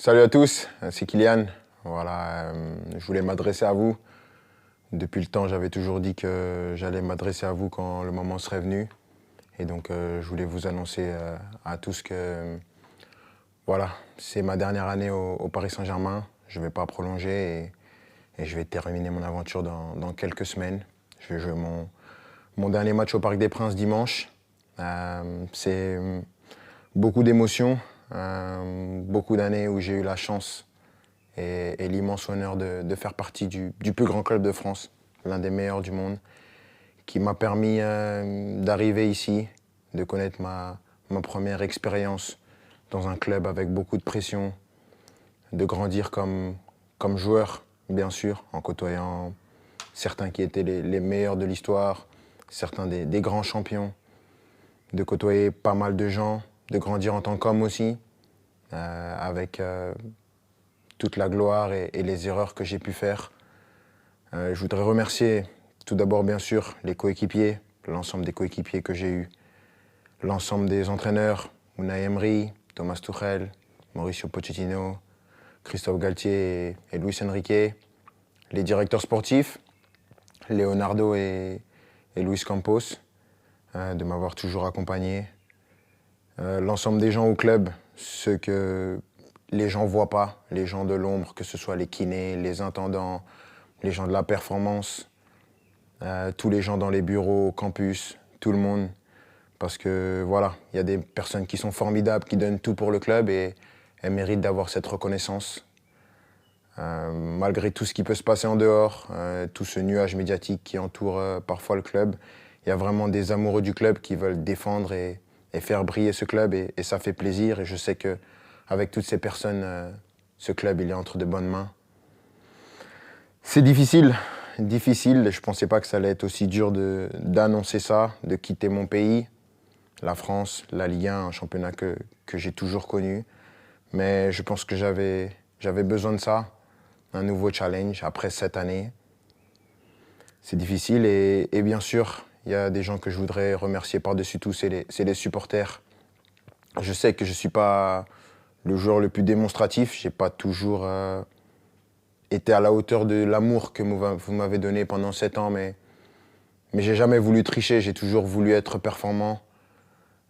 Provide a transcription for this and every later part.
Salut à tous, c'est Kylian. Voilà, je voulais m'adresser à vous. Depuis le temps, j'avais toujours dit que j'allais m'adresser à vous quand le moment serait venu. Et donc, je voulais vous annoncer à tous que voilà, c'est ma dernière année au Paris Saint-Germain. Je ne vais pas prolonger et je vais terminer mon aventure dans quelques semaines. Je vais jouer mon dernier match au Parc des Princes dimanche. C'est beaucoup d'émotions, beaucoup d'années où j'ai eu la chance et l'immense honneur de faire partie du plus grand club de France, l'un des meilleurs du monde, qui m'a permis d'arriver ici, de connaître ma première expérience dans un club avec beaucoup de pression, de grandir comme joueur, bien sûr, en côtoyant certains qui étaient les meilleurs de l'histoire, certains des grands champions, de côtoyer pas mal de gens, de grandir en tant qu'homme aussi, avec toute la gloire et les erreurs que j'ai pu faire. Je voudrais remercier tout d'abord, bien sûr, les coéquipiers, l'ensemble des coéquipiers que j'ai eus, l'ensemble des entraîneurs, Unai Emery, Thomas Tuchel, Mauricio Pochettino, Christophe Galtier et Luis Enrique, les directeurs sportifs, Leonardo et Luis Campos, de m'avoir toujours accompagné, l'ensemble des gens au club, ceux que les gens ne voient pas, les gens de l'ombre, que ce soit les kinés, les intendants, les gens de la performance, tous les gens dans les bureaux, au campus, tout le monde. Parce que voilà, il y a des personnes qui sont formidables, qui donnent tout pour le club et elles méritent d'avoir cette reconnaissance. Malgré tout ce qui peut se passer en dehors, tout ce nuage médiatique qui entoure parfois le club, il y a vraiment des amoureux du club qui veulent défendre et faire briller ce club et ça fait plaisir. Et je sais qu'avec toutes ces personnes, ce club il est entre de bonnes mains. C'est difficile. Je ne pensais pas que ça allait être aussi dur d'annoncer ça, de quitter mon pays, la France, la Ligue 1, un championnat que j'ai toujours connu. Mais je pense que j'avais besoin de ça, un nouveau challenge après 7 années. C'est difficile et bien sûr, il y a des gens que je voudrais remercier par-dessus tout, c'est les supporters. Je sais que je ne suis pas le joueur le plus démonstratif, je n'ai pas toujours été à la hauteur de l'amour que vous m'avez donné pendant 7 ans, mais j'ai jamais voulu tricher, j'ai toujours voulu être performant.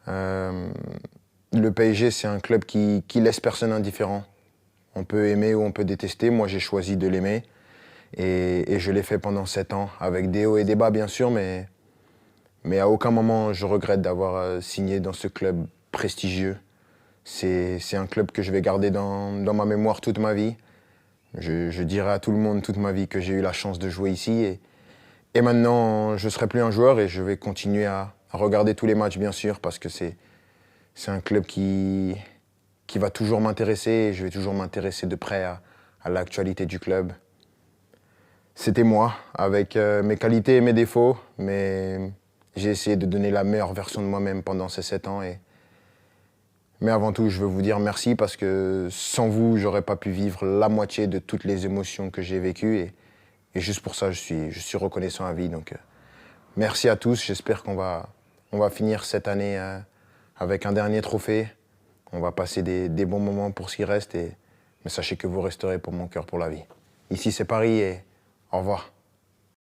Le PSG, c'est un club qui laisse personne indifférent. On peut aimer ou on peut détester, moi j'ai choisi de l'aimer et je l'ai fait pendant 7 ans, avec des hauts et des bas bien sûr, mais à aucun moment je regrette d'avoir signé dans ce club prestigieux. C'est un club que je vais garder dans ma mémoire toute ma vie. Je dirai à tout le monde toute ma vie que j'ai eu la chance de jouer ici. Et maintenant, je ne serai plus un joueur et je vais continuer à regarder tous les matchs, bien sûr, parce que c'est un club qui va toujours m'intéresser et je vais toujours m'intéresser de près à l'actualité du club. C'était moi, avec mes qualités et mes défauts, mais j'ai essayé de donner la meilleure version de moi-même pendant ces 7 ans. Mais avant tout, je veux vous dire merci parce que sans vous, j'aurais pas pu vivre la moitié de toutes les émotions que j'ai vécues. Et juste pour ça, je suis reconnaissant à vie. Donc, merci à tous. J'espère qu'on va finir cette année avec un dernier trophée. On va passer des bons moments pour ce qui reste. Mais sachez que vous resterez pour mon cœur pour la vie. Ici, c'est Paris et au revoir.